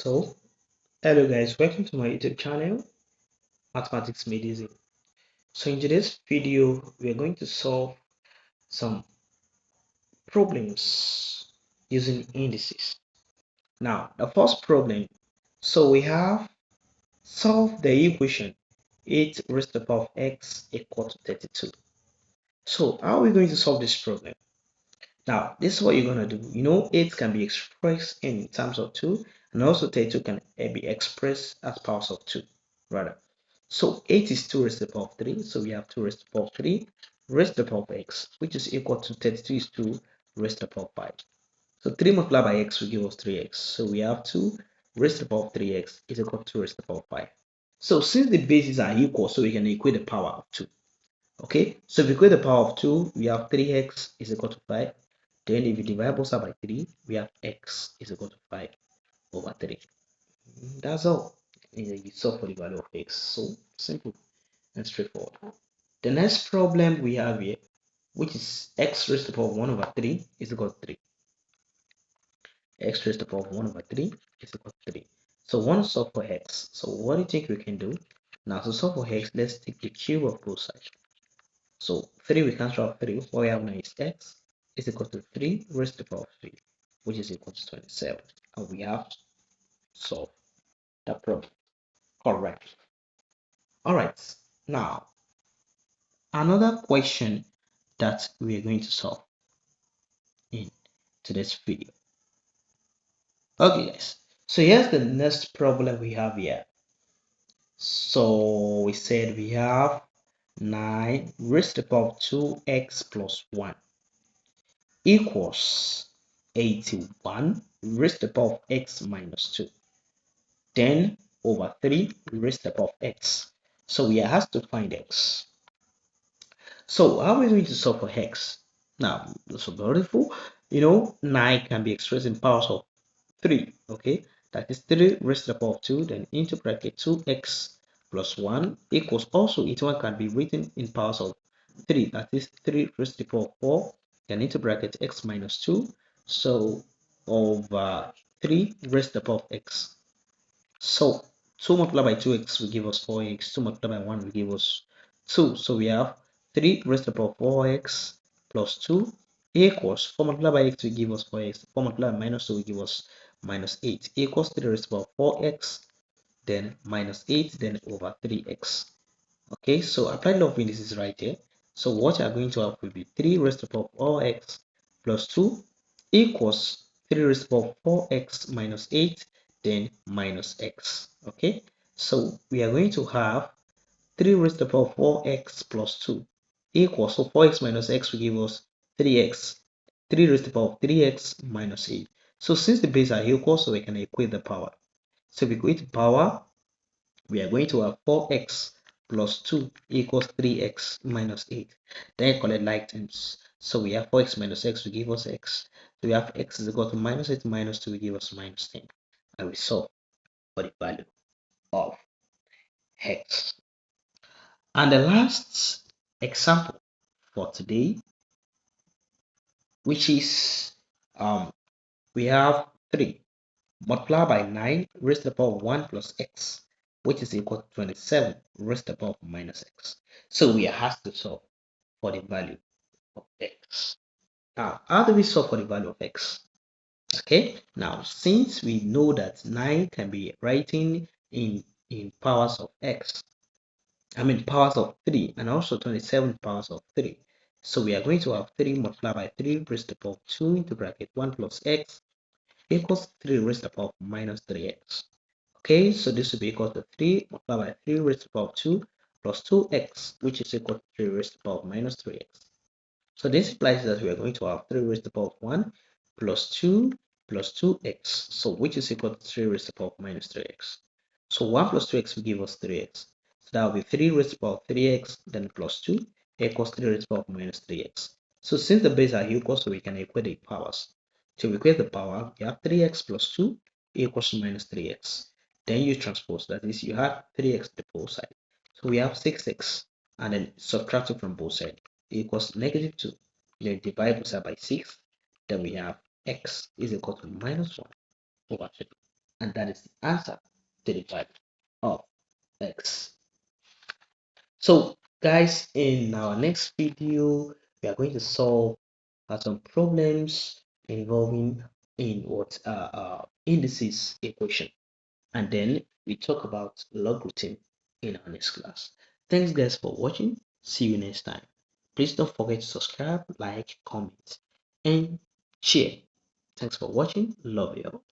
So, hello guys, welcome to my YouTube channel, Mathematics Made Easy. So in today's video, we are going to solve some problems using indices. Now, the first problem, so we have solve the equation 8 raised to the power of x equal to 32. So how are we going to solve this problem? Now, this is what you're going to do. 8 can be expressed in terms of 2, and also 32 can be expressed as powers of 2, rather. So 8 is 2 raised to the power of 3. So we have 2 raised to the power of 3 raised to the power of x, which is equal to 32 is 2 raised to the power of 5. So 3 multiplied by x will give us 3x. So we have 2 raised to the power of 3x is equal to 2 raised to the power of 5. So since the bases are equal, so we can equate the power of 2. Okay, so if we equate the power of 2, we have 3x is equal to 5. Then if we divide both sides by 3, we have x is equal to 5 over 3. That's all. You solve for the value of x. So simple and straightforward. The next problem we have here, which is x raised to the power of 1 over 3 is equal to 3. X raised to the power of 1 over 3 is equal to 3. So we want to solve for x. So what do you think we can do? Now to solve for x, let's take the cube of both sides. So 3 we cancel out 3. What we have now is x is equal to 3 raised to the power of 3, which is equal to 27. And we have solved that problem. Correct. Alright, now another question that we are going to solve in today's video. Okay guys, so here's the next problem we have here. So we said we have 9 raised to the power of 2x plus 1 equals 81 raised to the power of x minus 2. 10 over 3 raised to the power of x. So we are asked to find x. So how are we going to solve for x? Now, so beautiful. 9 can be expressed in powers of 3. Okay, that is 3 raised to the power of 2. Then into bracket 2x plus 1 equals also each one can be written in powers of 3. That is 3 raised to the power of 4. Then into bracket x minus 2. So over 3 raised to the power of x. So 2 multiplied by 2x will give us 4x. 2 multiplied by 1 will give us 2. So we have 3 raised to the power of 4x plus 2 equals 4 multiplied by x will give us 4x. 4 multiplied by minus 2 will give us minus 8 equals 3 raised to the power of 4x, then minus 8, then over 3x. Okay, so apply law of indices right here. So what you are going to have will be 3 raised to the power of 4x plus 2 equals 3 raised to the power of 4x minus 8, then minus x. Okay, so we are going to have 3 raised to the power of 4x plus 2 equals, so 4x minus x will give us 3x. 3 raised to the power of 3x minus 8. So since the bases are equal, so we can equate the power. So if we equate the power, we are going to have 4x plus 2 equals 3x minus 8. Then collect like terms. So we have 4x minus x will give us x. So we have x is equal to minus 8 minus 2 will give us minus 10. And we solve for the value of x. And the last example for today, which is we have 3 multiplied by 9 raised to the power of 1 plus x, which is equal to 27 raised to the power of minus x. So we are asked to solve for the value of x. Now, how do we solve for the value of x? Okay, now since we know that 9 can be written in powers of x, powers of 3, and also 27 powers of 3. So we are going to have 3 multiplied by 3 raised to the power of 2 into bracket 1 plus x equals 3 raised to the power of minus 3x. Okay, so this will be equal to 3 multiplied by 3 raised to the power of 2 plus 2x, which is equal to 3 raised to the power of minus 3x. So this implies that we are going to have 3 raised to the power of 1 plus 2 plus 2x, so which is equal to 3 raised to the power of minus 3x. So 1 plus 2x will give us 3x. So that will be 3 raised to the power of 3x, then plus 2 equals 3 raised to the power of minus 3x. So since the bases are equal, so we can equate the powers. To equate the power, you have 3x plus 2 equals to minus 3x. Then you transpose, that is, you have 3x to both sides. So we have 6x, and then subtract it from both sides equals negative 2. Then divide both sides by 6. Then we have x is equal to minus 1 over 3. And that is the answer to the value of x. So guys, in our next video, we are going to solve some problems involving in what indices equation, and then we talk about logarithm in our next class. Thanks guys for watching. See you next time. Please don't forget to subscribe, like, comment, and share. Thanks for watching. Love you all.